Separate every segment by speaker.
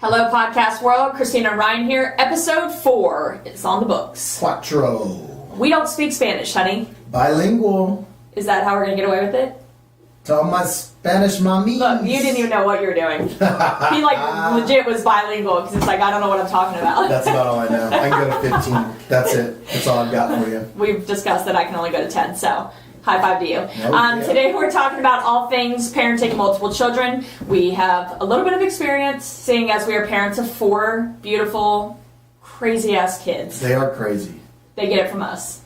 Speaker 1: Hello, podcast world. Christina and Ryan here. Episode 4 is on the books.
Speaker 2: Cuatro.
Speaker 1: We don't speak Spanish, honey.
Speaker 2: Bilingual.
Speaker 1: Is that how we're going to get away with it?
Speaker 2: Tell my Spanish mami.
Speaker 1: Look, you didn't even know what you were doing. He legit was bilingual because it's like, I don't know what I'm talking about.
Speaker 2: That's about all I know. I can go to 15. That's it. That's all I've got for you.
Speaker 1: We've discussed that I can only go to 10, so high five to you.
Speaker 2: Yeah.
Speaker 1: Today we're talking about all things parenting multiple children. We have a little bit of experience seeing as we are parents of 4 beautiful, crazy-ass kids.
Speaker 2: They are crazy.
Speaker 1: They get it from us.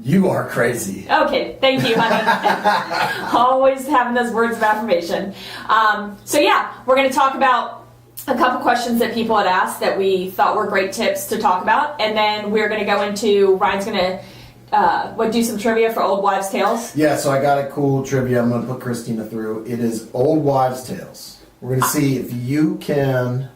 Speaker 2: You are crazy.
Speaker 1: Okay, thank you, honey. Always having those words of affirmation. We're going to talk about a couple questions that people had asked that we thought were great tips to talk about, and then we're going to go into, Ryan's going to do some trivia for Old Wives' Tales?
Speaker 2: Yeah, so I got a cool trivia I'm going to put Christina through. It is Old Wives' Tales. We're going to see if you can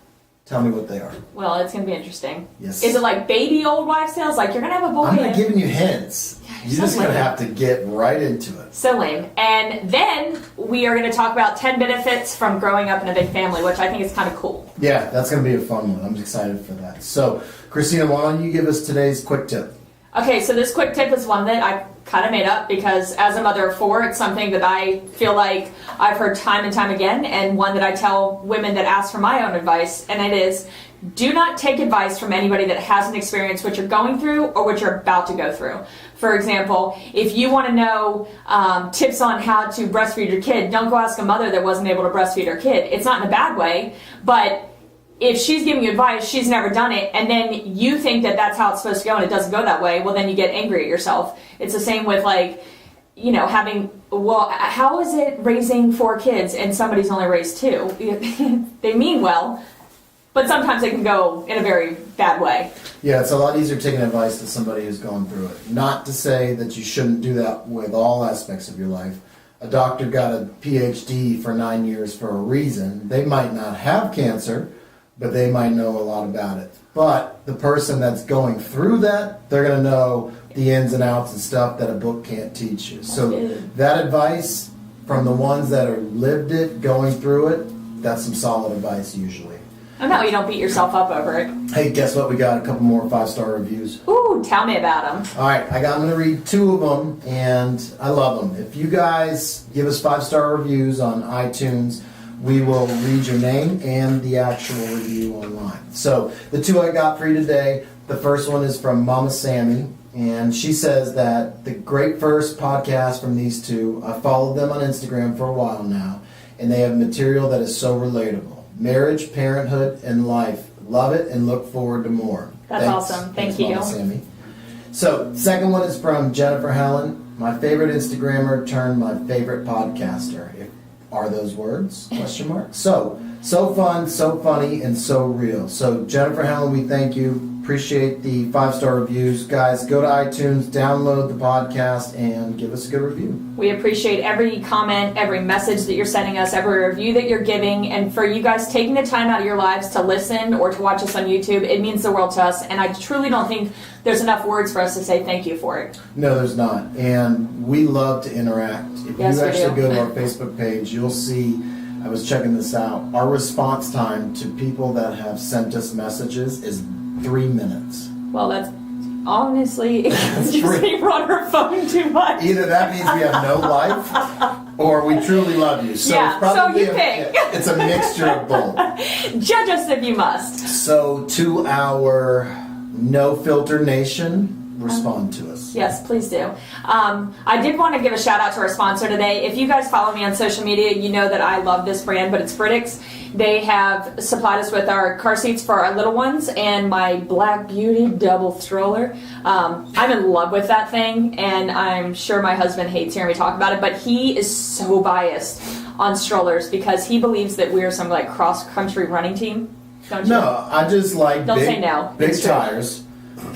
Speaker 2: tell me what they are.
Speaker 1: Well, it's going to be interesting.
Speaker 2: Yes.
Speaker 1: Is it like baby Old Wives' Tales? Like, you're going to have a boy.
Speaker 2: I'm not giving you hints. You're
Speaker 1: so
Speaker 2: just going to
Speaker 1: lame.
Speaker 2: have to get right into it.
Speaker 1: So lame. And then we are going to talk about 10 benefits from growing up in a big family, which I think is kind of cool.
Speaker 2: Yeah, that's going to be a fun one. I'm excited for that. So, Christina, why don't you give us today's quick tip?
Speaker 1: Okay, so this quick tip is one that I kind of made up because as a mother of 4, it's something that I feel like I've heard time and time again, and one that I tell women that ask for my own advice, and it is, do not take advice from anybody that hasn't experienced what you're going through or what you're about to go through. For example, if you want to know tips on how to breastfeed your kid, don't go ask a mother that wasn't able to breastfeed her kid. It's not in a bad way, but if she's giving you advice, she's never done it, and then you think that that's how it's supposed to go and it doesn't go that way, well, then you get angry at yourself. It's the same with, like, you know, how is it raising 4 kids and somebody's only raised 2? They mean well, but sometimes it can go in a very bad way.
Speaker 2: Yeah, it's a lot easier taking advice to somebody who's gone through it. Not to say that you shouldn't do that with all aspects of your life. A doctor got a PhD for 9 years for a reason. They might not have cancer, but they might know a lot about it. But the person that's going through that, they're going to know the ins and outs and stuff that a book can't teach you. So that advice from the ones that are lived it, going through it, that's some solid advice usually.
Speaker 1: Oh no, you don't beat yourself up over it.
Speaker 2: Hey, guess what? We got a couple more 5-star reviews.
Speaker 1: Ooh, tell me about them.
Speaker 2: All right, I'm going to read 2 of them, and I love them. If you guys give us 5-star reviews on iTunes, we will read your name and the actual review online. So the 2 I got for you today, the first one is from Mama Sammy, and she says that the great first podcast from these 2, I followed them on Instagram for a while now, and they have material that is so relatable. Marriage, parenthood, and life. Love it and look forward to more.
Speaker 1: That's awesome. Thank you.
Speaker 2: Mama Sammy. So, second one is from Jennifer Helen, my favorite Instagrammer turned my favorite podcaster. Are those words? Question mark. So fun, so funny, and so real. So Jennifer Helen, we thank you. Appreciate the 5-star reviews. Guys, go to iTunes, download the podcast, and give us a good review.
Speaker 1: We appreciate every comment, every message that you're sending us, every review that you're giving, and for you guys taking the time out of your lives to listen or to watch us on YouTube. It means the world to us, and I truly don't think there's enough words for us to say thank you for it.
Speaker 2: No, there's not. And we love to interact. If
Speaker 1: yes,
Speaker 2: you actually
Speaker 1: do.
Speaker 2: go to our Facebook page, you'll see, I was checking this out, our response time to people that have sent us messages is 3 minutes.
Speaker 1: Well, that's honestly, it's just we run our phone too much.
Speaker 2: Either that means we have no life, or we truly love you. So
Speaker 1: yeah,
Speaker 2: it's probably
Speaker 1: so you pick.
Speaker 2: It's a mixture of both.
Speaker 1: Judge us if you must.
Speaker 2: So to our No Filter Nation, respond to us.
Speaker 1: Yes, please do. I did want to give a shout out to our sponsor today. If you guys follow me on social media, you know that I love this brand, but it's Britax. They have supplied us with our car seats for our little ones and my Black Beauty double stroller. I'm in love with that thing, and I'm sure my husband hates hearing me talk about it, but he is so biased on strollers because he believes that we're some like cross-country running team. Don't you?
Speaker 2: No, I just like
Speaker 1: Don't say no.
Speaker 2: Big
Speaker 1: It's true.
Speaker 2: tires.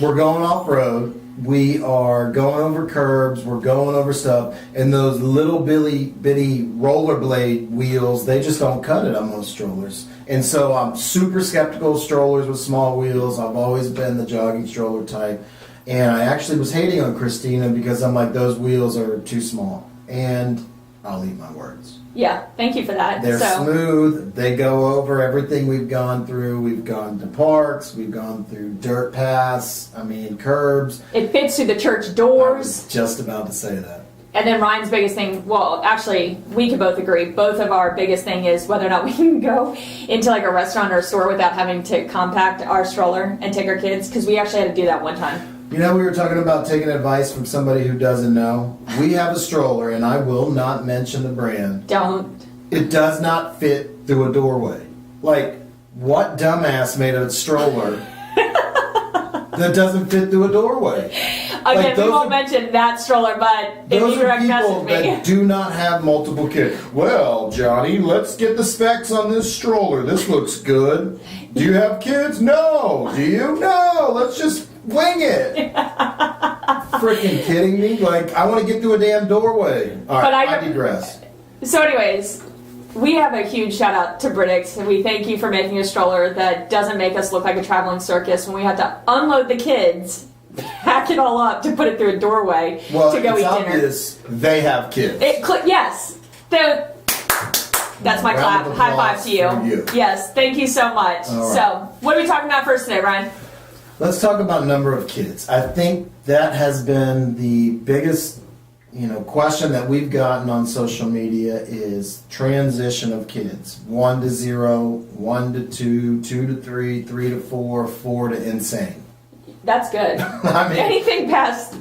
Speaker 2: We're going off-road. We are going over curbs. We're going over stuff. And those little bitty rollerblade wheels, they just don't cut it on most strollers. And so I'm super skeptical of strollers with small wheels. I've always been the jogging stroller type. And I actually was hating on Christina because I'm like, those wheels are too small. And I'll eat my words.
Speaker 1: Yeah, thank you for that.
Speaker 2: They're smooth. They go over everything we've gone through. We've gone to parks. We've gone through dirt paths. Curbs.
Speaker 1: It fits through the church
Speaker 2: I
Speaker 1: doors.
Speaker 2: was just about to say that.
Speaker 1: And then Ryan's biggest thing, well, actually, we could both agree, both of our biggest thing is whether or not we can go into like a restaurant or a store without having to compact our stroller and take our kids, because we actually had to do that one time.
Speaker 2: We were talking about taking advice from somebody who doesn't know. We have a stroller, and I will not mention the brand.
Speaker 1: Don't.
Speaker 2: It does not fit through a doorway. Like, what dumbass made a stroller that doesn't fit through a doorway?
Speaker 1: Again, we won't mention that stroller, but if you direct message me.
Speaker 2: That do not have multiple kids. Well, Johnny, let's get the specs on this stroller. This looks good. Do you have kids? No. Do you? No. Let's just wing it. Freaking kidding me? Like, I want to get through a damn doorway. All right, I digress.
Speaker 1: So anyways, we have a huge shout out to Britax, and we thank you for making a stroller that doesn't make us look like a traveling circus when we had to unload the kids, pack it all up to put it through a doorway to go eat dinner.
Speaker 2: Well, it's obvious they have kids.
Speaker 1: Yes. That's my clap. High five to you. Yes, thank you so much. Right. So, what are we talking about first today, Ryan?
Speaker 2: Let's talk about number of kids. I think that has been the biggest, question that we've gotten on social media is transition of kids. 1 to 0, 1 to 2, 2 to 3, 3 to 4, 4 to insane.
Speaker 1: That's good. Anything past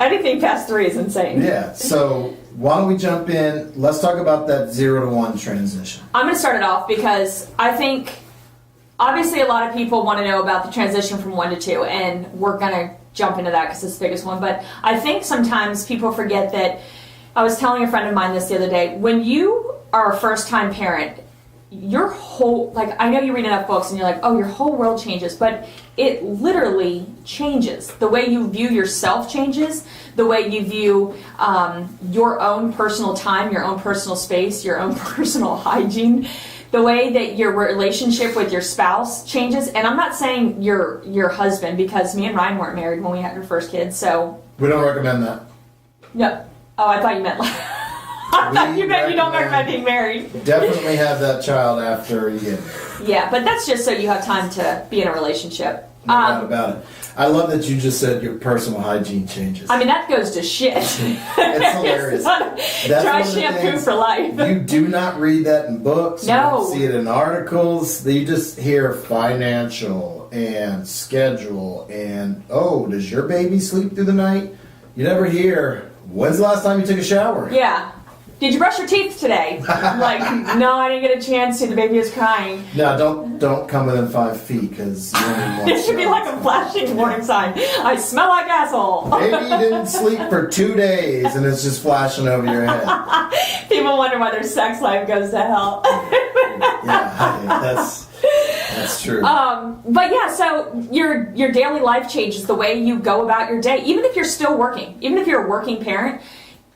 Speaker 1: 3 is insane.
Speaker 2: Yeah. So why don't we jump in? Let's talk about that 0 to 1 transition.
Speaker 1: I'm going to start it off because I think obviously a lot of people want to know about the transition from 1 to 2, and we're going to jump into that because it's the biggest one. But I think sometimes people forget that. I was telling a friend of mine this the other day. When you are a first-time parent, your whole, I know you read enough books and you're like, oh, your whole world changes, but it literally changes. The way you view yourself changes, the way you view your own personal time, your own personal space, your own personal hygiene, the way that your relationship with your spouse changes. And I'm not saying your husband, because me and Ryan weren't married when we had our first kid, so.
Speaker 2: We don't recommend that.
Speaker 1: No. Oh, I thought you meant I thought you meant you don't recommend being married.
Speaker 2: Definitely have that child after you get married.
Speaker 1: Yeah, but that's just so you have time to be in a relationship.
Speaker 2: No doubt about it. I love that you just said your personal hygiene changes.
Speaker 1: That goes to shit.
Speaker 2: It's hilarious.
Speaker 1: Dry shampoo for life.
Speaker 2: You do not read that in books.
Speaker 1: No.
Speaker 2: You don't see it in articles. You just hear financial and schedule and, oh, does your baby sleep through the night? You never hear, when's the last time you took a shower?
Speaker 1: Yeah. Did you brush your teeth today? No, I didn't get a chance to. The baby is crying.
Speaker 2: No, don't come within 5 feet because you only want
Speaker 1: It should be like a flashing warning sign. I smell like asshole.
Speaker 2: Maybe you didn't sleep for 2 days and it's just flashing over your head.
Speaker 1: People wonder why their sex life goes to hell.
Speaker 2: Yeah, that's true.
Speaker 1: But yeah, so your daily life changes, the way you go about your day, even if you're still working, even if you're a working parent.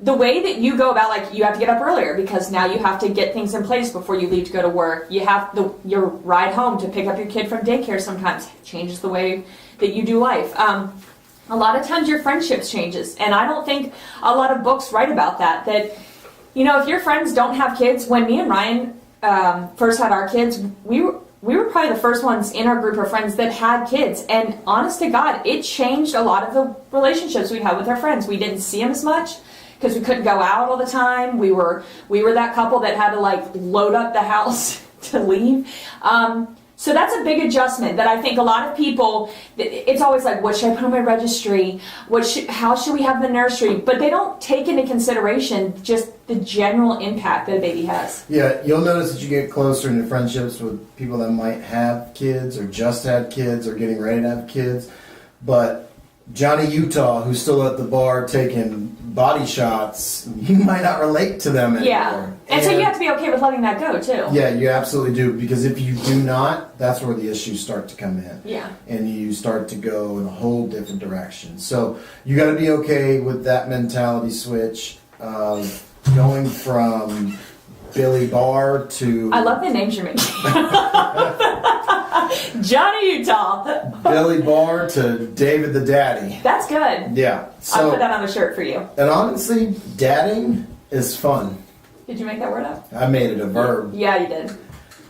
Speaker 1: The way that you go about, you have to get up earlier because now you have to get things in place before you leave to go to work. You have your ride home to pick up your kid from daycare sometimes changes the way that you do life. A lot of times your friendships changes, and I don't think a lot of books write about that. That, if your friends don't have kids, when me and Ryan first had our kids, we were probably the first ones in our group of friends that had kids, and honest to God, it changed a lot of the relationships we had with our friends. We didn't see them as much, because we couldn't go out all the time. We were that couple that had to load up the house to leave. So that's a big adjustment that I think a lot of people, it's always like, what should I put on my registry? How should we have the nursery? But they don't take into consideration just the general impact that a baby has.
Speaker 2: Yeah, you'll notice that you get closer in your friendships with people that might have kids or just had kids or getting ready to have kids. But Johnny Utah, who's still at the bar taking body shots, you might not relate to them anymore.
Speaker 1: Yeah, and so you have to be okay with letting that go, too.
Speaker 2: Yeah, you absolutely do, because if you do not, that's where the issues start to come in.
Speaker 1: Yeah. And
Speaker 2: you start to go in a whole different direction. So you got to be okay with that mentality switch of going from Billy Barr to...
Speaker 1: I love the names you're making. Johnny Utah.
Speaker 2: Billy Barr to David the Daddy.
Speaker 1: That's good.
Speaker 2: Yeah. So,
Speaker 1: I'll put that on a shirt for you.
Speaker 2: And honestly, dadding is fun.
Speaker 1: Did you make that word up?
Speaker 2: I made it a verb.
Speaker 1: Yeah, you did.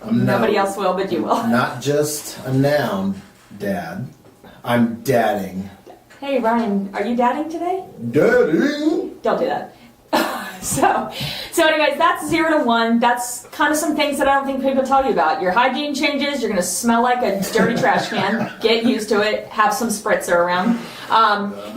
Speaker 2: I'm
Speaker 1: Nobody else will, but you will.
Speaker 2: Not just a noun, Dad. I'm dadding.
Speaker 1: Hey, Ryan, are you dadding today?
Speaker 2: Dadding?
Speaker 1: Don't do that. So anyways, that's 0 to 1. That's kind of some things that I don't think people tell you about. Your hygiene changes. You're going to smell like a dirty trash can. Get used to it. Have some spritzer around.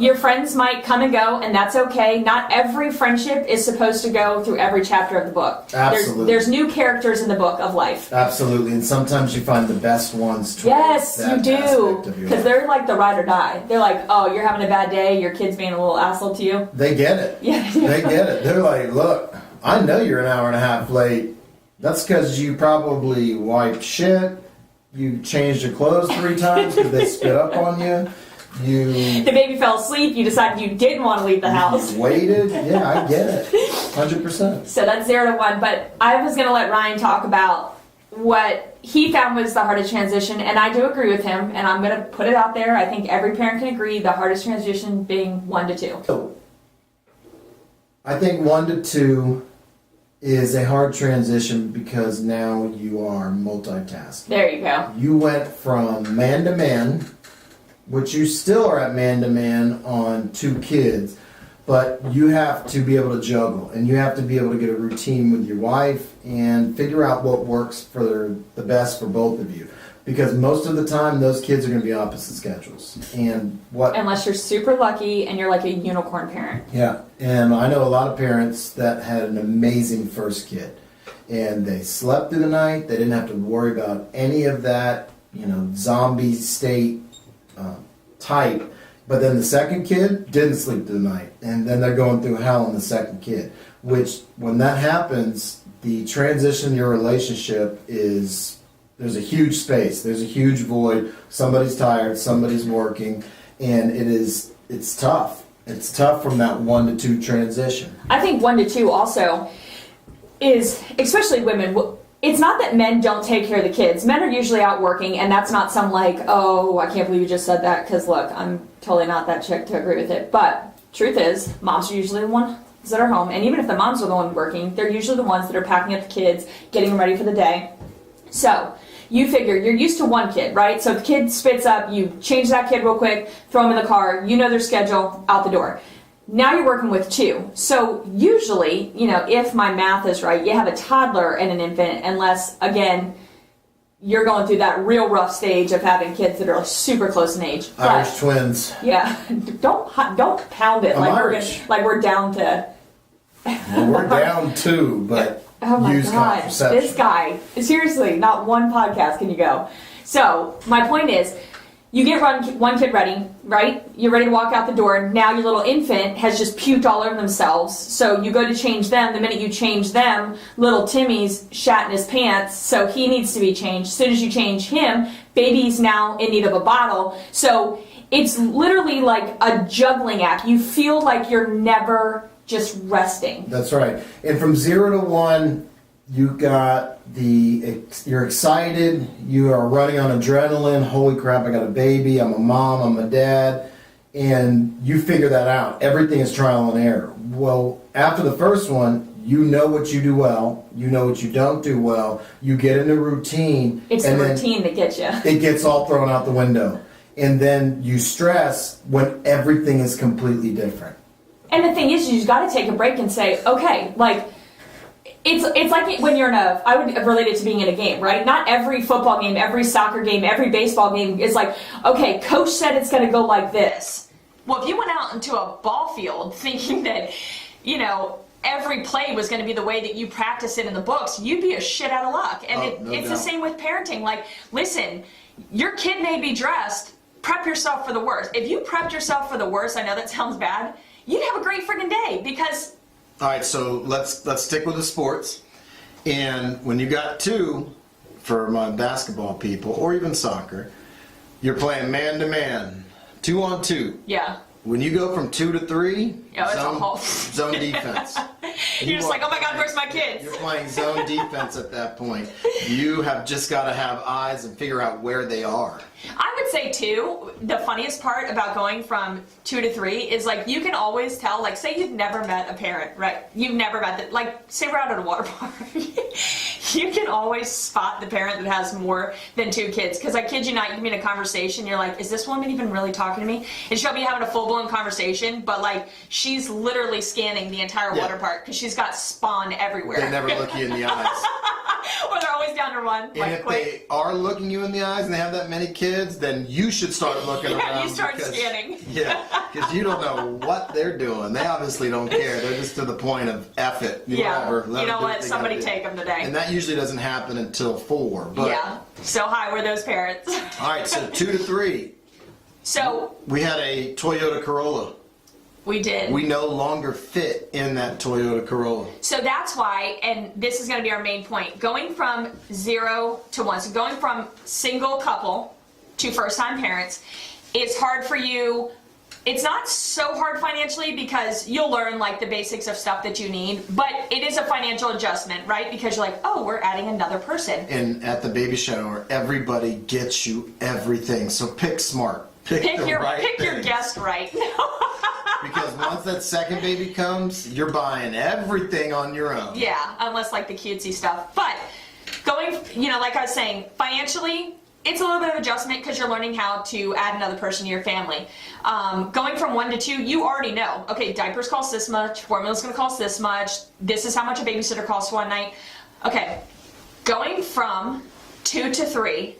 Speaker 1: Your friends might come and go, and that's okay. Not every friendship is supposed to go through every chapter of the book.
Speaker 2: Absolutely.
Speaker 1: There's new characters in the book of life.
Speaker 2: Absolutely, and sometimes you find the best ones towards
Speaker 1: Yes,
Speaker 2: that
Speaker 1: you do.
Speaker 2: aspect of your
Speaker 1: Because
Speaker 2: life.
Speaker 1: they're like the ride or die. They're like, oh, you're having a bad day. Your kid's being a little asshole to you.
Speaker 2: They get it.
Speaker 1: Yeah.
Speaker 2: They get it. They're like, look, I know you're an hour and a half late. That's because you probably wiped shit. You changed your clothes 3 times because they spit up on you.
Speaker 1: The baby fell asleep. You decided you didn't want to leave the house.
Speaker 2: You waited. Yeah, I get it. 100%.
Speaker 1: So that's 0 to 1. But I was going to let Ryan talk about what he found was the hardest transition, and I do agree with him, and I'm going to put it out there. I think every parent can agree the hardest transition being 1 to 2.
Speaker 2: So, I think 1 to 2 is a hard transition because now you are multitasking.
Speaker 1: There you go.
Speaker 2: You went from man to man, which you still are at man to man on 2 kids, but you have to be able to juggle, and you have to be able to get a routine with your wife and figure out what works for the best for both of you. Because most of the time, those kids are going to be opposite schedules. And what?
Speaker 1: Unless you're super lucky and you're like a unicorn parent.
Speaker 2: Yeah, and I know a lot of parents that had an amazing first kid, and they slept through the night. They didn't have to worry about any of that, zombie state type. But then the second kid didn't sleep through the night, and then they're going through hell on the second kid. Which, when that happens, the transition in your relationship is. There's a huge space. There's a huge void. Somebody's tired. Somebody's working, and it's tough. It's tough from that 1 to 2 transition.
Speaker 1: I think 1 to 2 also is, especially women, it's not that men don't take care of the kids. Men are usually out working, and that's not some like, oh, I can't believe you just said that, because look, I'm totally not that chick to agree with it. But truth is, moms are usually the ones that are home, and even if the moms are the one working, they're usually the ones that are packing up the kids, getting them ready for the day. So you figure you're used to 1 kid, right? So if the kid spits up, you change that kid real quick, throw them in the car, you know their schedule, out the door. Now you're working with 2. So usually, if my math is right, you have a toddler and an infant, unless, again, you're going through that real rough stage of having kids that are super close in age.
Speaker 2: Irish twins.
Speaker 1: Yeah, don't pound it
Speaker 2: I'm Irish.
Speaker 1: we're down to.
Speaker 2: Well, we're down 2, but
Speaker 1: Oh my
Speaker 2: use
Speaker 1: God,
Speaker 2: contraception.
Speaker 1: this guy, seriously, not one podcast can you go. So, my point is, you get one kid ready, right? You're ready to walk out the door. Now your little infant has just puked all over themselves. So you go to change them. The minute you change them, little Timmy's shat in his pants, so he needs to be changed. As soon as you change him, baby's now in need of a bottle. So it's literally like a juggling act. You feel like you're never just resting.
Speaker 2: That's right. And from 0 to 1, you got you're excited, you are running on adrenaline, holy crap, I got a baby, I'm a mom, I'm a dad, and you figure that out. Everything is trial and error. Well, after the first one, you know what you do well, you know what you don't do well, you get in a routine.
Speaker 1: It's the routine that gets you.
Speaker 2: It gets all thrown out the window. And then you stress when everything is completely different.
Speaker 1: And the thing is, you just got to take a break and say, okay, like, it's like when you're I would relate it to being in a game, right? Not every football game, every soccer game, every baseball game is like, okay, coach said it's going to go like this. Well, if you went out into a ball field thinking that, every play was going to be the way that you practice it in the books, you'd be a shit out of luck. And it's the same with parenting. Like, listen, your kid may be dressed, prep yourself for the worst. If you prepped yourself for the worst, I know that sounds bad, you'd have a great friggin' day because...
Speaker 2: All right, so let's stick with the sports. And when you got 2, for my basketball people, or even soccer, you're playing man-to-man, 2-on-2.
Speaker 1: Yeah.
Speaker 2: when you go from 2 to 3,
Speaker 1: it's a whole-
Speaker 2: zone defense.
Speaker 1: You're just like, oh my God, where's my kids?
Speaker 2: You're playing zone defense at that point. You have just got to have eyes and figure out where they are.
Speaker 1: I would say too, the funniest part about going from 2 to 3 is like you can always tell, like say you've never met a parent, right? You've never met the, like say we're out at a water park. You can always spot the parent that has more than 2 kids. Because I kid you not, you can be in a conversation, you're like, is this woman even really talking to me? And she'll be having a full-blown conversation, but like she's literally scanning the entire water park because she's got spawn everywhere.
Speaker 2: They never look you in the eyes.
Speaker 1: Or they're always down to one.
Speaker 2: And
Speaker 1: like,
Speaker 2: if
Speaker 1: quick.
Speaker 2: they are looking you in the eyes and they have that many kids, then you should start looking around.
Speaker 1: You start scanning.
Speaker 2: Yeah, because you don't know what they're doing. They obviously don't care. They're just to the point of F it.
Speaker 1: Yeah,
Speaker 2: Let
Speaker 1: you know
Speaker 2: them do
Speaker 1: what?
Speaker 2: they
Speaker 1: Somebody
Speaker 2: gotta do.
Speaker 1: take them today.
Speaker 2: And that usually doesn't happen until 4. But,
Speaker 1: Yeah. So hi, we're those parents.
Speaker 2: All right, so 2 to 3.
Speaker 1: So
Speaker 2: We had a Toyota Corolla.
Speaker 1: we did.
Speaker 2: We no longer fit in that Toyota Corolla.
Speaker 1: So that's why, and this is going to be our main point, going from 0 to 1, so going from single couple to first-time parents, it's hard for you. It's not so hard financially because you'll learn like the basics of stuff that you need, but it is a financial adjustment, right? Because you're like, oh, we're adding another person.
Speaker 2: And at the baby shower, everybody gets you everything. So pick smart. Pick
Speaker 1: Your
Speaker 2: things.
Speaker 1: guest right.
Speaker 2: Because once that second baby comes, you're buying everything on your own.
Speaker 1: Yeah, unless like the cutesy stuff. But going, like I was saying, financially, it's a little bit of adjustment because you're learning how to add another person to your family. Going from 1 to 2, you already know, okay, diapers cost this much, formula's gonna cost this much, this is how much a babysitter costs one night. Okay, going from 2 to 3,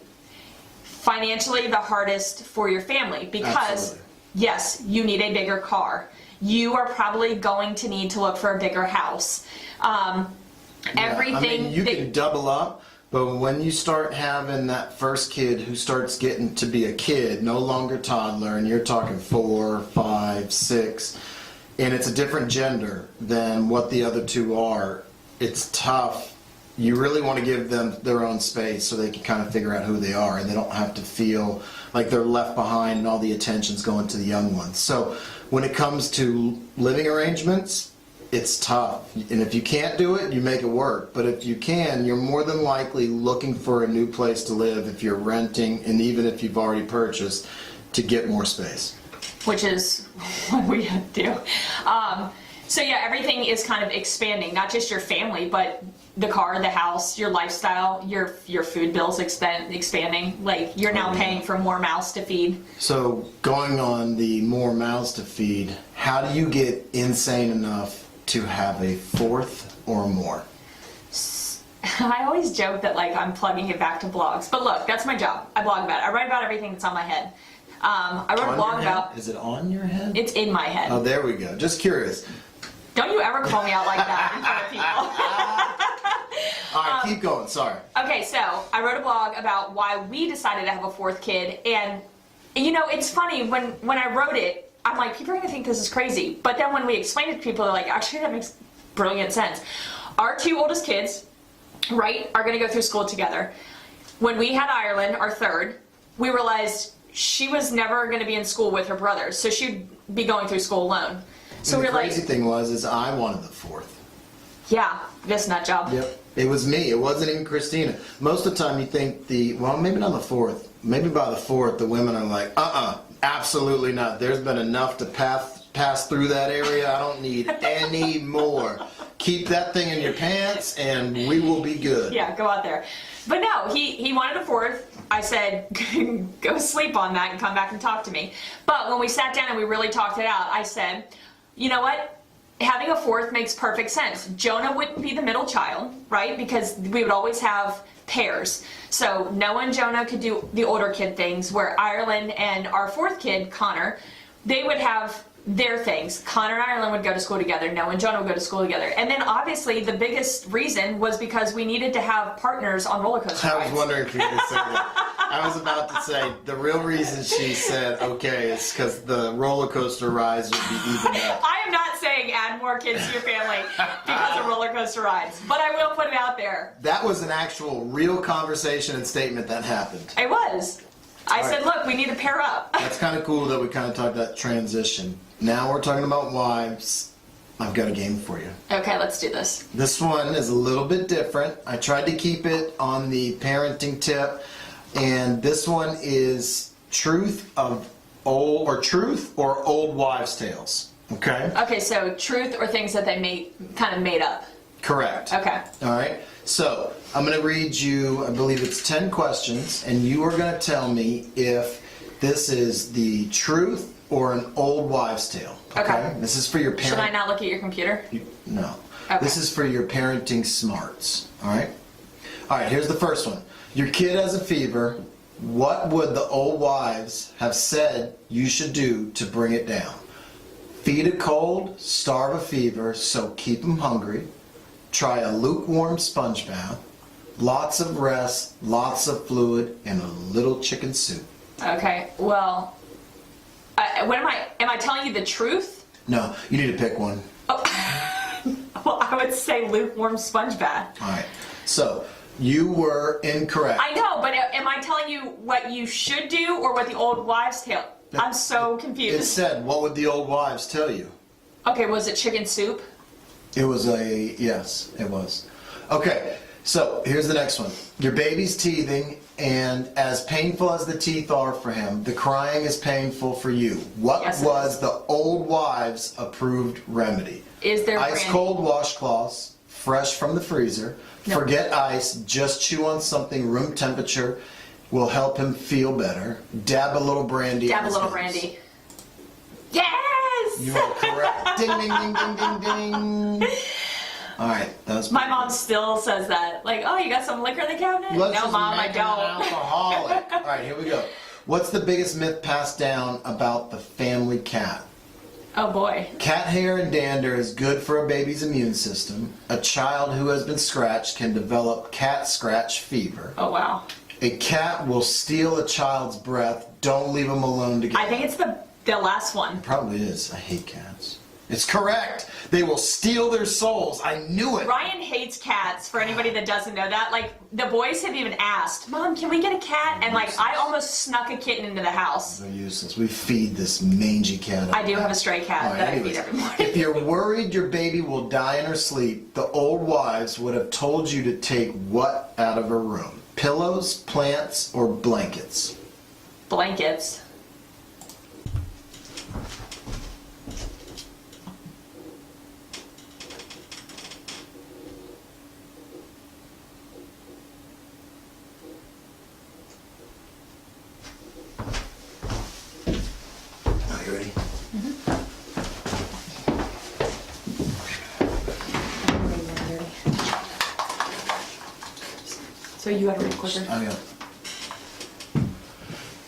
Speaker 1: financially the hardest for your family because
Speaker 2: Absolutely.
Speaker 1: yes, you need a bigger car. You are probably going to need to look for a bigger house. Everything
Speaker 2: I mean, you
Speaker 1: that,
Speaker 2: can double up, but when you start having that first kid who starts getting to be a kid, no longer toddler, and you're talking 4, 5, 6, and it's a different gender than what the other 2 are, it's tough. You really want to give them their own space so they can kind of figure out who they are and they don't have to feel like they're left behind and all the attention's going to the young ones. So when it comes to living arrangements, it's tough. And if you can't do it, you make it work. But if you can, you're more than likely looking for a new place to live if you're renting and even if you've already purchased to get more space.
Speaker 1: which is what we had to do. So yeah, everything is kind of expanding, not just your family, but the car, the house, your lifestyle, your food bills expanding. Like you're now paying for more mouths to feed.
Speaker 2: So going on the more mouths to feed, how do you get insane enough to have a 4th or more?
Speaker 1: I always joke that like I'm plugging it back to blogs, but look, that's my job. I blog about it. I write about everything that's on my head. I wrote a blog about.
Speaker 2: Is it on your head?
Speaker 1: It's in my head.
Speaker 2: Oh, there we go. Just curious.
Speaker 1: Don't you ever call me out like that in front of people.
Speaker 2: All right, keep going. Sorry.
Speaker 1: Okay, so I wrote a blog about why we decided to have a 4th kid, and it's funny when I wrote it, I'm like, people are gonna think this is crazy, but then when we explained it to people, they're like, actually, that makes brilliant sense. Our 2 oldest kids, right, are gonna go through school together. When we had Ireland, our 3rd, we realized she was never gonna be in school with her brothers, so she'd be going through school alone. So
Speaker 2: And
Speaker 1: we're
Speaker 2: the crazy
Speaker 1: like,
Speaker 2: thing was I wanted the 4th.
Speaker 1: yeah, this nut job.
Speaker 2: Yep. It was me. It wasn't even Christina. Most of the time you think maybe not the 4th. Maybe by the 4th, the women are like, absolutely not. There's been enough to pass through that area. I don't need any more. Keep that thing in your pants and we will be good.
Speaker 1: Yeah, go out there. But no, he wanted a 4th. I said, go sleep on that and come back and talk to me. But when we sat down and we really talked it out, I said, you know what? Having a 4th makes perfect sense. Jonah wouldn't be the middle child, right? Because we would always have pairs. So Noah and Jonah could do the older kid things, where Ireland and our 4th kid, Connor, they would have their things. Connor and Ireland would go to school together. Noah and Jonah would go to school together. And then obviously the biggest reason was because we needed to have partners on roller coaster rides.
Speaker 2: I was wondering if you could say that. I was about to say the real reason she said okay is because the roller coaster rides would be evened up.
Speaker 1: I am not saying add more kids to your family because of roller coaster rides, but I will put it out there.
Speaker 2: That was an actual real conversation and statement that happened.
Speaker 1: It was. I said, look, we need to pair up.
Speaker 2: That's kind of cool that we kind of talked that transition. Now we're talking about wives. I've got a game for you.
Speaker 1: Okay, let's do this.
Speaker 2: This one is a little bit different. I tried to keep it on the parenting tip, and this one is truth or old wives' tales. Okay?
Speaker 1: Okay, so truth or things that they kind of made up.
Speaker 2: Correct.
Speaker 1: Okay.
Speaker 2: All right. So I'm going to read you, I believe it's 10 questions, and you are going to tell me if this is the truth or an old wives' tale.
Speaker 1: Okay.
Speaker 2: This is for your parent.
Speaker 1: Should I not look at your computer?
Speaker 2: No.
Speaker 1: Okay.
Speaker 2: This is for your parenting smarts. All right. All right. Here's the first one. Your kid has a fever. What would the old wives have said you should do to bring it down? Feed a cold, starve a fever, so keep them hungry. Try a lukewarm sponge bath. Lots of rest, lots of fluid, and a little chicken soup.
Speaker 1: Okay, well, am I telling you the truth?
Speaker 2: No, you need to pick one.
Speaker 1: Oh. Well, I would say lukewarm sponge bath.
Speaker 2: All right. So, you were incorrect.
Speaker 1: I know, but am I telling you what you should do or what the old wives' tale? I'm so confused.
Speaker 2: It said, what would the old wives tell you?
Speaker 1: Okay, was it chicken soup?
Speaker 2: It was yes, it was. Okay, so here's the next one. Your baby's teething, and as painful as the teeth are for him, the crying is painful for you. What
Speaker 1: Yes, it
Speaker 2: was the old wives' approved remedy?
Speaker 1: Is there
Speaker 2: Ice
Speaker 1: brandy?
Speaker 2: cold washcloths, fresh from the freezer.
Speaker 1: No.
Speaker 2: Forget ice, just chew on something room temperature will help him feel better. Dab a little brandy.
Speaker 1: Dab
Speaker 2: on
Speaker 1: a
Speaker 2: his
Speaker 1: little
Speaker 2: nose.
Speaker 1: brandy. Yes!
Speaker 2: You are correct. Ding, ding, ding, ding, ding, ding. All right, that was
Speaker 1: My mom still says that. Like, oh, you got some liquor in the cabinet?
Speaker 2: Let's
Speaker 1: No,
Speaker 2: just
Speaker 1: Mom, I
Speaker 2: make him an
Speaker 1: don't.
Speaker 2: alcoholic. All right, here we go. What's the biggest myth passed down about the family cat?
Speaker 1: Oh, boy.
Speaker 2: Cat hair and dander is good for a baby's immune system. A child who has been scratched can develop cat scratch fever.
Speaker 1: Oh, wow.
Speaker 2: A cat will steal a child's breath. Don't leave them alone together.
Speaker 1: I think it's the last one.
Speaker 2: Probably is. I hate cats. It's correct. They will steal their souls. I knew it.
Speaker 1: Ryan hates cats, for anybody that doesn't know that. Like, the boys have even asked, Mom, can we get a cat? And, like, I almost snuck a kitten into the house.
Speaker 2: They're useless. We feed this mangy cat.
Speaker 1: I do have a stray cat
Speaker 2: All right,
Speaker 1: that I
Speaker 2: anyways,
Speaker 1: feed every morning.
Speaker 2: If you're worried your baby will die in her sleep, the old wives would have told you to take what out of her room? Pillows, plants, or blankets?
Speaker 1: Blankets.
Speaker 2: Are you ready?
Speaker 1: So you have to read quicker.
Speaker 2: I know.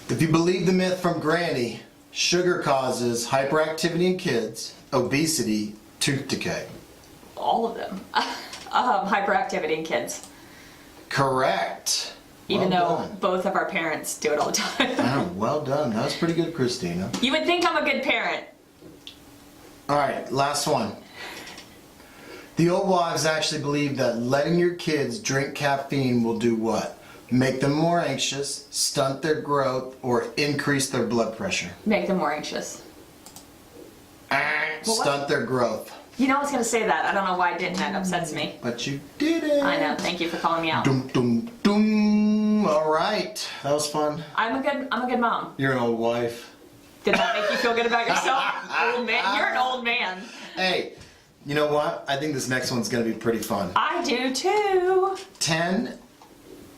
Speaker 2: If you believe the myth from Granny, sugar causes hyperactivity in kids, obesity, tooth decay.
Speaker 1: All of them. Hyperactivity in kids.
Speaker 2: Correct.
Speaker 1: Even
Speaker 2: Well
Speaker 1: though
Speaker 2: done.
Speaker 1: both of our parents do it all the time.
Speaker 2: Oh, well done. That was pretty good, Christina.
Speaker 1: You would think I'm a good parent.
Speaker 2: All right, last one. The old wives actually believe that letting your kids drink caffeine will do what? Make them more anxious, stunt their growth, or increase their blood pressure.
Speaker 1: Make them more anxious. Well,
Speaker 2: Stunt their growth.
Speaker 1: You know I was going to say that. I don't know why I didn't. That upsets me.
Speaker 2: But you did it.
Speaker 1: I know. Thank you for calling me out.
Speaker 2: Dum dum dum. All right, that was fun.
Speaker 1: I'm a good mom.
Speaker 2: You're an old wife.
Speaker 1: Did that make you feel good about yourself? Old man. You're an old man.
Speaker 2: Hey, you know what? I think this next one's gonna be pretty fun.
Speaker 1: I do too.
Speaker 2: 10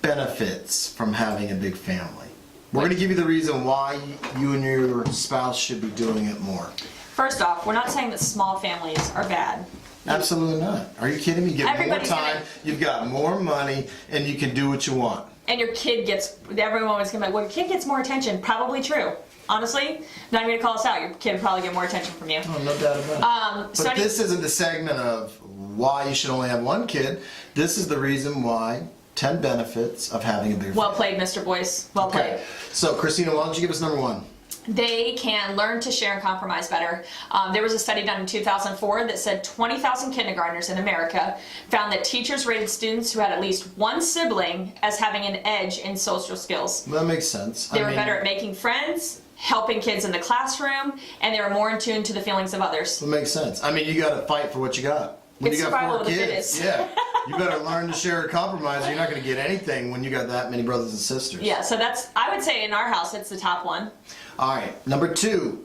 Speaker 2: benefits from having a big family. We're gonna give you the reason why you and your spouse should be doing it more.
Speaker 1: First off, we're not saying that small families are bad.
Speaker 2: Absolutely not. Are you kidding me? You get
Speaker 1: Everybody's
Speaker 2: more time,
Speaker 1: gonna-
Speaker 2: you've got more money, and you can do what you want.
Speaker 1: And your kid gets, everyone was going to be like, well, your kid gets more attention. Probably true. Honestly, not even going to call us out. Your kid would probably get more attention from you.
Speaker 2: Oh, no doubt about it.
Speaker 1: So
Speaker 2: But this isn't the segment of why you should only have one kid. This is the reason why 10 benefits of having a big
Speaker 1: well
Speaker 2: family.
Speaker 1: played, Mr. Boyce. Well played.
Speaker 2: Okay. So, Christina, why don't you give us number one?
Speaker 1: they can learn to share and compromise better. There was a study done in 2004 that said 20,000 kindergartners in America found that teachers rated students who had at least one sibling as having an edge in social skills.
Speaker 2: That makes sense.
Speaker 1: They were better at making friends, helping kids in the classroom, and they were more in tune to the feelings of others.
Speaker 2: That makes sense. I mean, you got to fight for what you got. When
Speaker 1: It's
Speaker 2: you got
Speaker 1: survival
Speaker 2: 4
Speaker 1: of the
Speaker 2: kids,
Speaker 1: fittest.
Speaker 2: yeah, you better learn to share and compromise. Or you're not going to get anything when you got that many brothers and sisters.
Speaker 1: Yeah, so that's, I would say in our house, it's the top one.
Speaker 2: All right, number 2,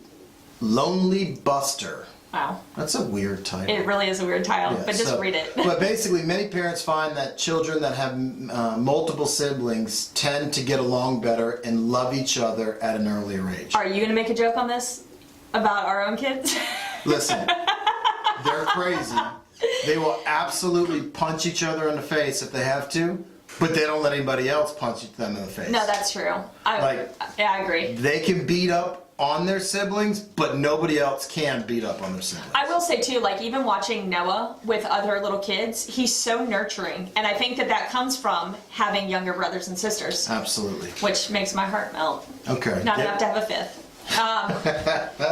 Speaker 2: Lonely Buster.
Speaker 1: Wow.
Speaker 2: That's a weird title.
Speaker 1: It really is a weird title,
Speaker 2: Yeah,
Speaker 1: but just read it.
Speaker 2: But basically, many parents find that children that have multiple siblings tend to get along better and love each other at an earlier age.
Speaker 1: Are you going to make a joke on this about our own kids?
Speaker 2: Listen, they're crazy. They will absolutely punch each other in the face if they have to, but they don't let anybody else punch them in the face.
Speaker 1: No, that's true. I agree.
Speaker 2: They can beat up on their siblings, but nobody else can beat up on their siblings.
Speaker 1: I will say too, like even watching Noah with other little kids, he's so nurturing, and I think that comes from having younger brothers and sisters.
Speaker 2: Absolutely.
Speaker 1: Which makes my heart melt.
Speaker 2: Okay.
Speaker 1: Not enough to have a fifth.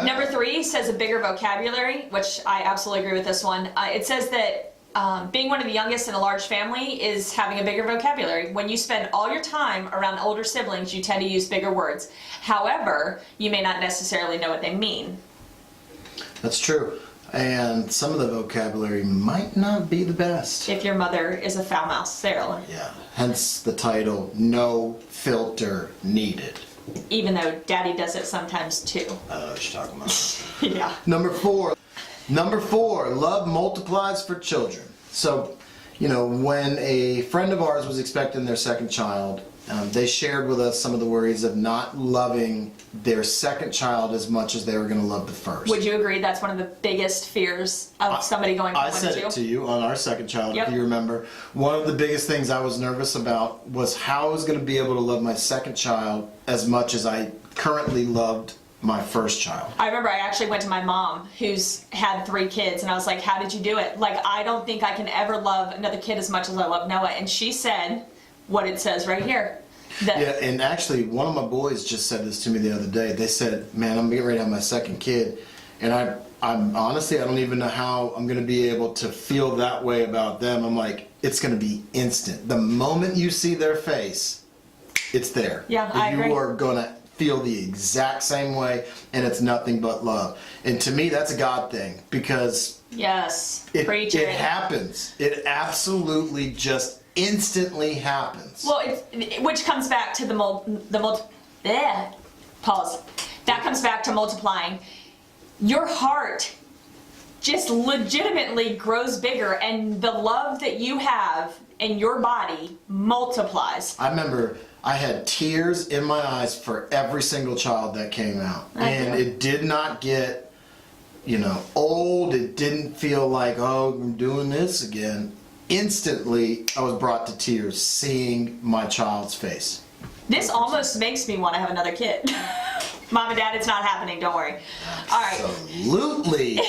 Speaker 1: Number 3 says a bigger vocabulary, which I absolutely agree with this one. It says that being one of the youngest in a large family is having a bigger vocabulary. When you spend all your time around older siblings, you tend to use bigger words. However, you may not necessarily know what they mean.
Speaker 2: That's true. And some of the vocabulary might not be the best.
Speaker 1: If your mother is a foul mouse, Sarah.
Speaker 2: Yeah. Hence the title, No Filter Needed.
Speaker 1: Even though Daddy does it sometimes too.
Speaker 2: I know what you're talking about.
Speaker 1: Yeah.
Speaker 2: Number four, love multiplies for children. So, when a friend of ours was expecting their second child, they shared with us some of the worries of not loving their second child as much as they were going to love the first.
Speaker 1: Would you agree that's one of the biggest fears of somebody going from
Speaker 2: I
Speaker 1: 1 to
Speaker 2: said
Speaker 1: 2?
Speaker 2: it to you on our second child,
Speaker 1: Yep.
Speaker 2: if you remember. One of the biggest things I was nervous about was how I was going to be able to love my second child as much as I currently loved my first child.
Speaker 1: I remember I actually went to my mom, who's had 3 kids, and I was like, how did you do it? Like, I don't think I can ever love another kid as much as I love Noah. And she said what it says right here. That
Speaker 2: Yeah, and actually, one of my boys just said this to me the other day. They said, man, I'm getting ready to have my second kid, and I'm honestly, I don't even know how I'm going to be able to feel that way about them. I'm like, it's going to be instant. The moment you see their face, it's there.
Speaker 1: Yeah, I agree.
Speaker 2: You are going to feel the exact same way, and it's nothing but love. And to me, that's a God thing, because
Speaker 1: yes, preach
Speaker 2: it happens. It absolutely just instantly happens.
Speaker 1: Well, which comes back to pause. That comes back to multiplying. Your heart just legitimately grows bigger, and the love that you have in your body multiplies.
Speaker 2: I remember I had tears in my eyes for every single child that came out. And it did not get, old. It didn't feel like, oh, I'm doing this again. Instantly, I was brought to tears seeing my child's face.
Speaker 1: This almost makes me want to have another kid. Mom and Dad, it's not happening. Don't worry. All right.
Speaker 2: Absolutely.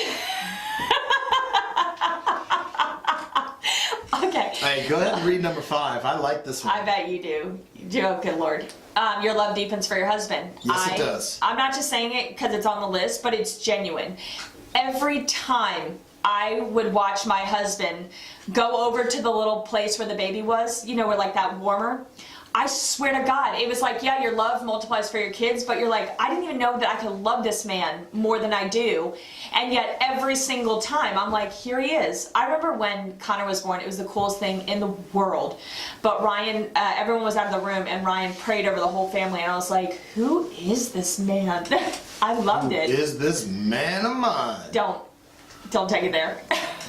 Speaker 1: Okay.
Speaker 2: Hey, go ahead and read number 5. I like this one.
Speaker 1: I bet you do. Oh, good Lord. Your love deepens for your husband.
Speaker 2: Yes, it does.
Speaker 1: I'm not just saying it because it's on the list, but it's genuine. Every time I would watch my husband go over to the little place where the baby was, where like that warmer, I swear to God, it was like, yeah, your love multiplies for your kids, but you're like, I didn't even know that I could love this man more than I do. And yet every single time I'm like, here he is. I remember when Connor was born, it was the coolest thing in the world. But Ryan, everyone was out of the room, and Ryan prayed over the whole family, and I was like, who is this man? I loved it.
Speaker 2: Who is this man of mine?
Speaker 1: Don't take it there.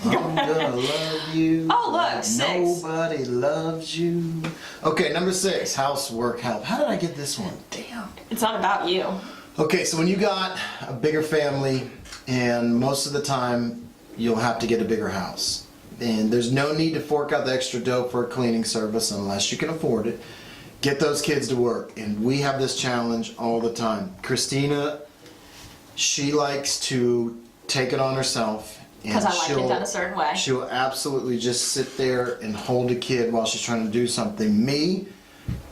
Speaker 2: I'm gonna love you.
Speaker 1: Oh, look, 6.
Speaker 2: Nobody loves you. Okay, number 6, housework help. How did I get this one? Damn.
Speaker 1: It's not about you.
Speaker 2: Okay, so when you got a bigger family, and most of the time you'll have to get a bigger house, and there's no need to fork out the extra dough for a cleaning service unless you can afford it. Get those kids to work, and we have this challenge all the time. Christina, she likes to take it on herself.
Speaker 1: Because I like it done a certain way.
Speaker 2: She'll absolutely just sit there and hold a kid while she's trying to do something. Me,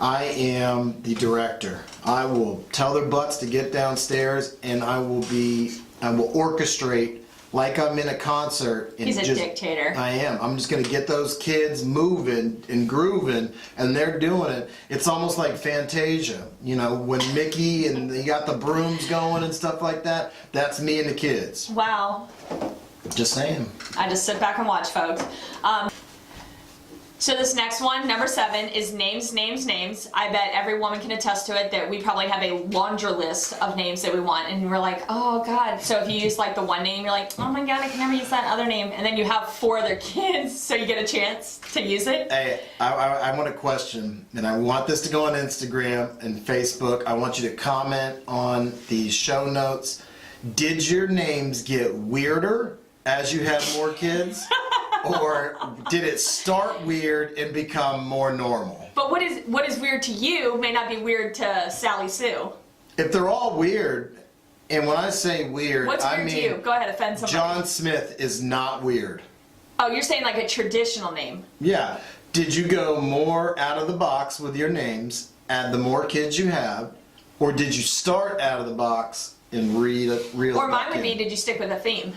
Speaker 2: I am the director. I will tell their butts to get downstairs, and I will orchestrate like I'm in a concert. And
Speaker 1: He's a dictator.
Speaker 2: I am. I'm just going to get those kids moving and grooving, and they're doing it. It's almost like Fantasia, you know, when Mickey and you got the brooms going and stuff like that. That's me and the kids.
Speaker 1: Wow.
Speaker 2: Just saying.
Speaker 1: I just sit back and watch, folks. So this next one, number 7, is names, names, names. I bet every woman can attest to it that we probably have a laundry list of names that we want, and we're like, oh God. So if you use like the one name, you're like, oh my God, I can never use that other name. And then you have 4 other kids, so you get a chance to use it.
Speaker 2: Hey, I want a question, and I want this to go on Instagram and Facebook. I want you to comment on the show notes. Did your names get weirder as you had more kids? Or did it start weird and become more normal?
Speaker 1: But what is weird to you may not be weird to Sally Sue.
Speaker 2: If they're all weird, and when I say weird,
Speaker 1: What's weird to you? Go ahead, offend somebody.
Speaker 2: John Smith is not weird.
Speaker 1: Oh, you're saying like a traditional name.
Speaker 2: Yeah. Did you go more out of the box with your names, add the more kids you have, or did you start out of the box and reel
Speaker 1: Or
Speaker 2: it
Speaker 1: mine
Speaker 2: back
Speaker 1: would be,
Speaker 2: in?
Speaker 1: did you stick with a theme?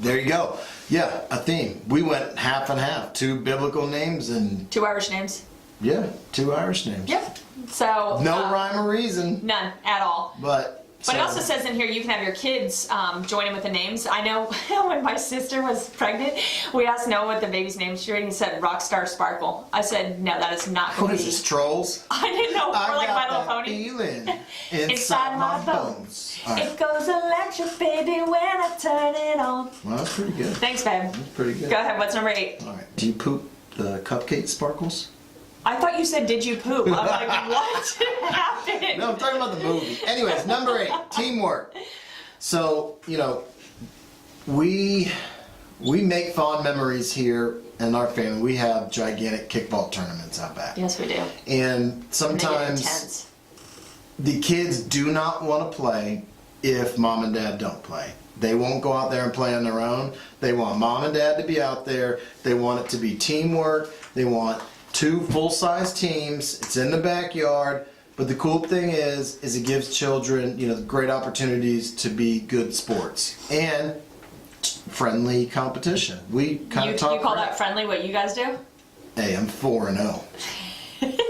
Speaker 2: There you go. Yeah, a theme. We went half and half. 2 biblical names and
Speaker 1: 2 Irish names.
Speaker 2: 2 Irish names.
Speaker 1: Yep. So
Speaker 2: No rhyme or reason.
Speaker 1: None at all.
Speaker 2: But
Speaker 1: it also says in here you can have your kids join in with the names. I know when my sister was pregnant, we asked Noah what the baby's name should be, and he said Rockstar Sparkle. I said, no, that is not
Speaker 2: what
Speaker 1: going
Speaker 2: is
Speaker 1: to be.
Speaker 2: this, Trolls?
Speaker 1: I didn't know. More like My Little Pony.
Speaker 2: Feeling inside my bones. All right.
Speaker 1: It goes electric, baby, when I turn it on.
Speaker 2: Well, that's pretty good.
Speaker 1: Thanks, babe.
Speaker 2: That's pretty good.
Speaker 1: Go ahead. What's number 8?
Speaker 2: All right. Do you poop the cupcake sparkles?
Speaker 1: I thought you said, did you poop? I'm like, what happened?
Speaker 2: No, I'm talking about the movie. Anyways, number 8, teamwork. So, you know, we make fond memories here in our family. We have gigantic kickball tournaments out back.
Speaker 1: Yes, we do.
Speaker 2: And
Speaker 1: And they get
Speaker 2: sometimes
Speaker 1: intense.
Speaker 2: the kids do not want to play if mom and dad don't play. They won't go out there and play on their own. They want mom and dad to be out there. They want it to be teamwork. They want 2 full-size teams. It's in the backyard. But the cool thing is it gives children, you know, great opportunities to be good sports and friendly competition. We kind of talk.
Speaker 1: You call
Speaker 2: crap.
Speaker 1: that friendly? What you guys do?
Speaker 2: Hey, I'm 4-0.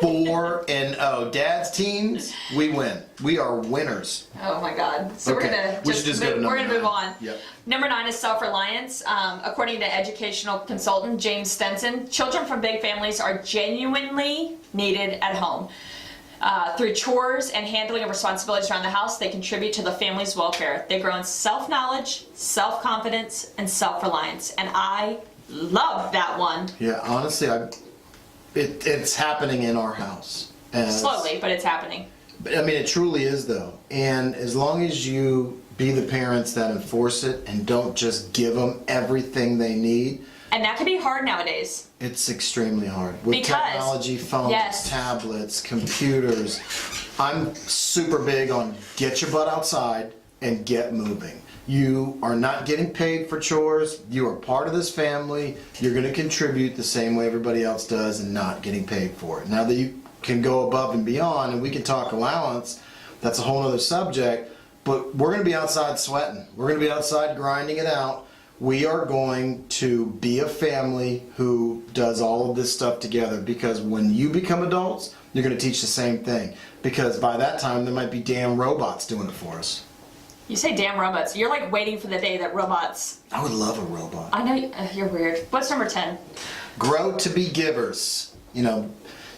Speaker 2: 4-0. Dad's teams, we win. We are winners.
Speaker 1: Oh my God! So
Speaker 2: Okay.
Speaker 1: we're gonna move on.
Speaker 2: Yep.
Speaker 1: Number 9 is self-reliance. According to educational consultant James Stenson, children from big families are genuinely needed at home. Through chores and handling of responsibilities around the house, they contribute to the family's welfare. They grow in self-knowledge, self-confidence, and self-reliance. And I love that one.
Speaker 2: Yeah, honestly, it's happening in our house.
Speaker 1: Slowly, but it's happening.
Speaker 2: I mean, it truly is, though. And as long as you be the parents that enforce it and don't just give them everything they need,
Speaker 1: And that can be hard nowadays.
Speaker 2: it's extremely hard. With
Speaker 1: Because-
Speaker 2: technology, phones,
Speaker 1: yes.
Speaker 2: tablets, computers. I'm super big on get your butt outside and get moving. You are not getting paid for chores. You are part of this family. You're going to contribute the same way everybody else does and not getting paid for it. Now that you can go above and beyond, and we can talk allowance, that's a whole other subject, but we're going to be outside sweating. We're going to be outside grinding it out. We are going to be a family who does all of this stuff together, because when you become adults, you're going to teach the same thing, because by that time there might be damn robots doing it for us.
Speaker 1: You say damn robots. You're like waiting for the day that robots...
Speaker 2: I would love a robot.
Speaker 1: I know you're weird. What's number 10?
Speaker 2: Grow to be givers. You know,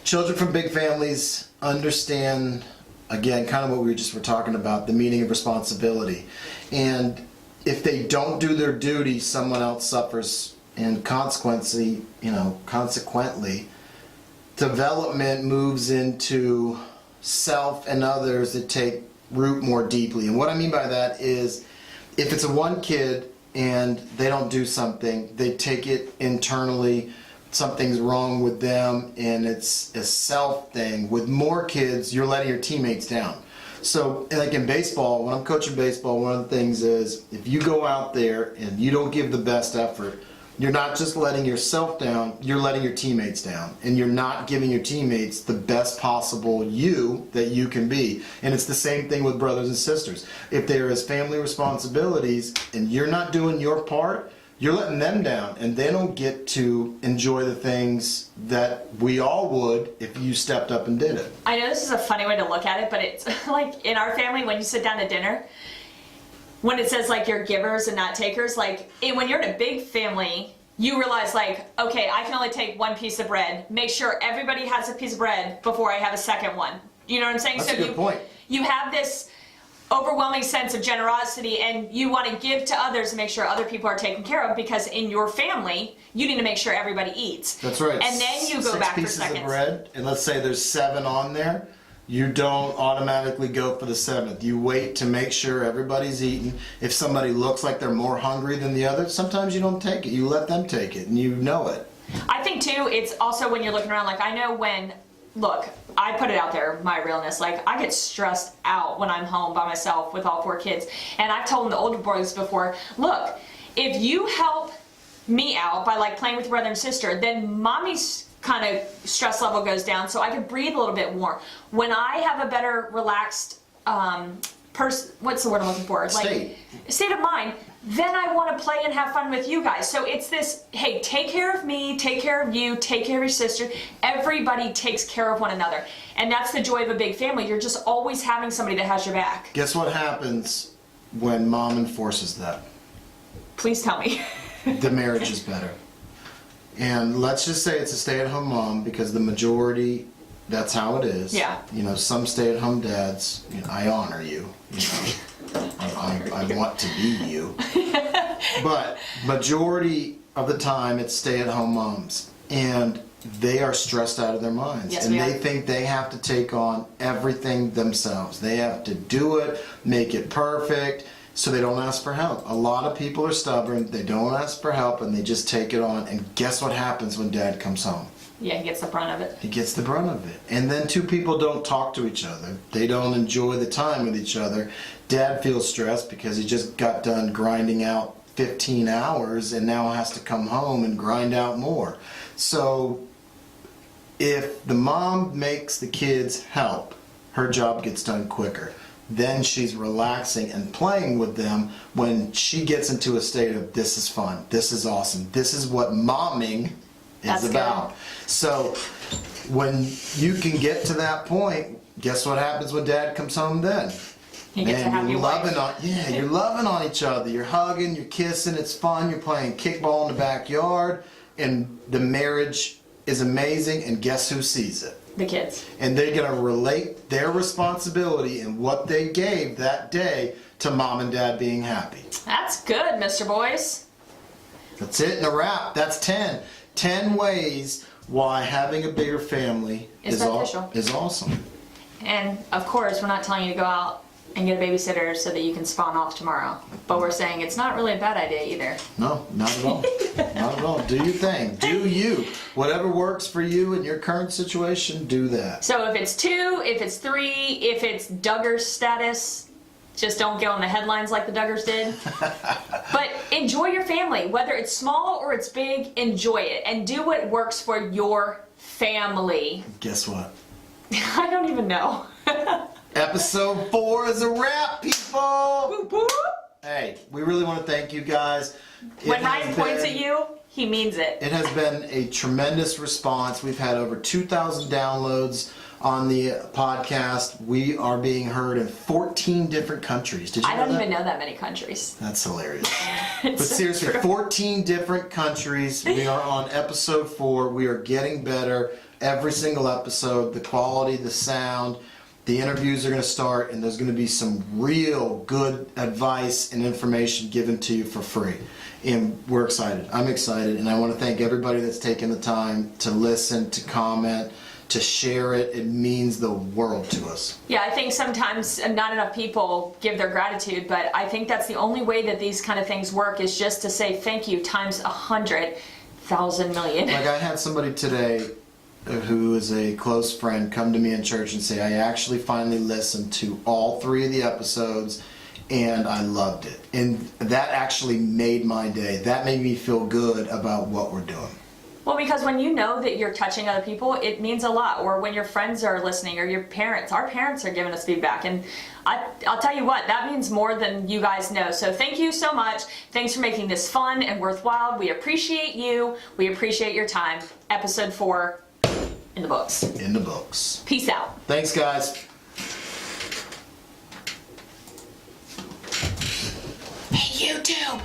Speaker 2: children from big families understand, again, kind of what we just were talking about, the meaning of responsibility. And if they don't do their duty, someone else suffers. And consequently, development moves into self and others that take root more deeply. And what I mean by that is, if it's a one kid and they don't do something, they take it internally, something's wrong with them, and it's a self thing. With more kids, you're letting your teammates down. So like in baseball, when I'm coaching baseball, one of the things is, if you go out there and you don't give the best effort, You're not just letting yourself down, you're letting your teammates down. And you're not giving your teammates the best possible you that you can be. And it's the same thing with brothers and sisters. If there is family responsibilities and you're not doing your part, you're letting them down, and they don't get to enjoy the things that we all would if you stepped up and did it.
Speaker 1: I know this is a funny way to look at it, but it's like in our family, when you sit down to dinner, when it says like you're givers and not takers, like when you're in a big family, you realize like, okay, I can only take one piece of bread. Make sure everybody has a piece of bread before I have a second one. You know what I'm saying?
Speaker 2: That's a good point.
Speaker 1: You have this overwhelming sense of generosity, and you want to give to others and make sure other people are taken care of, because in your family you need to make sure everybody eats.
Speaker 2: That's right.
Speaker 1: And then you go back for seconds.
Speaker 2: 6 pieces of bread, and let's say there's 7 on there. You don't automatically go for the 7th. You wait to make sure everybody's eating. If somebody looks like they're more hungry than the other, sometimes you don't take it. You let them take it, and you know it.
Speaker 1: I think too, it's also when you're looking around, like I know when, look, I put it out there, my realness, like I get stressed out when I'm home by myself with all 4 kids. And I've told the older boys before, look, if you help me out by like playing with brother and sister, then mommy's kind of stress level goes down, so I can breathe a little bit more. When I have a better relaxed what's the word I'm looking for? State of mind, then I want to play and have fun with you guys. So it's this, hey, take care of me, take care of you, take care of your sister. Everybody takes care of one another. And that's the joy of a big family. You're just always having somebody that has your back.
Speaker 2: Guess what happens when mom enforces that?
Speaker 1: Please tell me.
Speaker 2: The marriage is better. And let's just say it's a stay-at-home mom, because the majority, that's how it is.
Speaker 1: Yeah.
Speaker 2: You know, some stay-at-home dads, you know, I honor you. You know, I want to be you. But majority of the time, it's stay-at-home moms, and they are stressed out of their minds.
Speaker 1: Yes,
Speaker 2: and
Speaker 1: we
Speaker 2: they
Speaker 1: are.
Speaker 2: think they have to take on everything themselves. They have to do it, make it perfect. So they don't ask for help. A lot of people are stubborn, they don't ask for help, and they just take it on. And guess what happens when dad comes home?
Speaker 1: Yeah, he gets the brunt of it.
Speaker 2: He gets the brunt of it. And then 2 people don't talk to each other. They don't enjoy the time with each other. Dad feels stressed because he just got done grinding out 15 hours and now has to come home and grind out more. So if the mom makes the kids help, her job gets done quicker. Then she's relaxing and playing with them when she gets into a state of, this is fun, this is awesome, this is what momming is about. So when you can get to that point, guess what happens when dad comes home then?
Speaker 1: He gets to have your wife.
Speaker 2: You're loving on each other, you're hugging, you're kissing, it's fun, you're playing kickball in the backyard, and the marriage is amazing, and guess who sees it?
Speaker 1: The kids.
Speaker 2: And they're going to relate their responsibility and what they gave that day to mom and dad being happy.
Speaker 1: That's good, Mr. Boyce.
Speaker 2: That's it in a wrap. That's 10. 10 ways why having a bigger family is awesome.
Speaker 1: And of course, we're not telling you to go out and get a babysitter so that you can spawn off tomorrow. But we're saying it's not really a bad idea either.
Speaker 2: No, not at all. Not at all. Do your thing. Do you. Whatever works for you in your current situation, do that.
Speaker 1: So if it's 2, if it's 3, if it's Duggars status, just don't get on the headlines like the Duggars did. But enjoy your family. Whether it's small or it's big, enjoy it. And do what works for your family.
Speaker 2: Guess what?
Speaker 1: I don't even know.
Speaker 2: Episode 4 is a wrap, people!
Speaker 1: Boop, boop.
Speaker 2: Hey, we really want to thank you guys.
Speaker 1: When Ryan points at you, he means it.
Speaker 2: It has been a tremendous response. We've had over 2,000 downloads on the podcast. We are being heard in 14 different countries. Did you know that? I
Speaker 1: don't even know that many countries.
Speaker 2: That's hilarious. But seriously, 14 different countries. We are on episode 4. We are getting better every single episode. The quality, the sound. The interviews are going to start, and there's going to be some real good advice and information given to you for free. And we're excited. I'm excited, and I want to thank everybody that's taken the time to listen, to comment, to share it. It means the world to us. Yeah, I think sometimes not enough people give their gratitude, but I think that's the only way that these kind of things work, is just to say thank you times 100,000 million. Like I had somebody today who is a close friend come to me in church and say, I actually finally listened to all 3 of the episodes, and I loved it. And that actually made my day. That made me feel good about what we're doing.
Speaker 1: Well, because when you know that you're touching other people, it means a lot. Or when your friends are listening, or your parents, our parents are giving us feedback. And I'll tell you what, that means more than you guys know. So thank you so much. Thanks for making this fun and worthwhile. We appreciate you. We appreciate your time. Episode 4 in the books.
Speaker 2: In the books.
Speaker 1: Peace out.
Speaker 2: Thanks, guys.
Speaker 1: Hey, YouTube.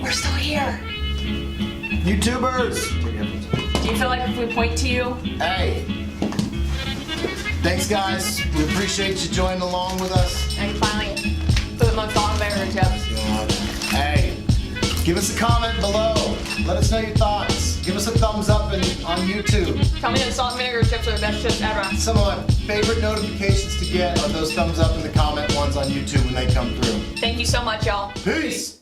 Speaker 1: We're still here.
Speaker 2: YouTubers!
Speaker 1: Do you feel like if we point to you?
Speaker 2: Hey. Thanks, guys. We appreciate you joining along with us.
Speaker 1: And finally, put them on salt and vinegar chips.
Speaker 2: Hey, give us a comment below. Let us know your thoughts. Give us a thumbs up on YouTube.
Speaker 1: Tell me that salt and vinegar chips are the best chips ever.
Speaker 2: Some of my favorite notifications to get are those thumbs up and the comment ones on YouTube when they come through.
Speaker 1: Thank you so much, y'all.
Speaker 2: Peace!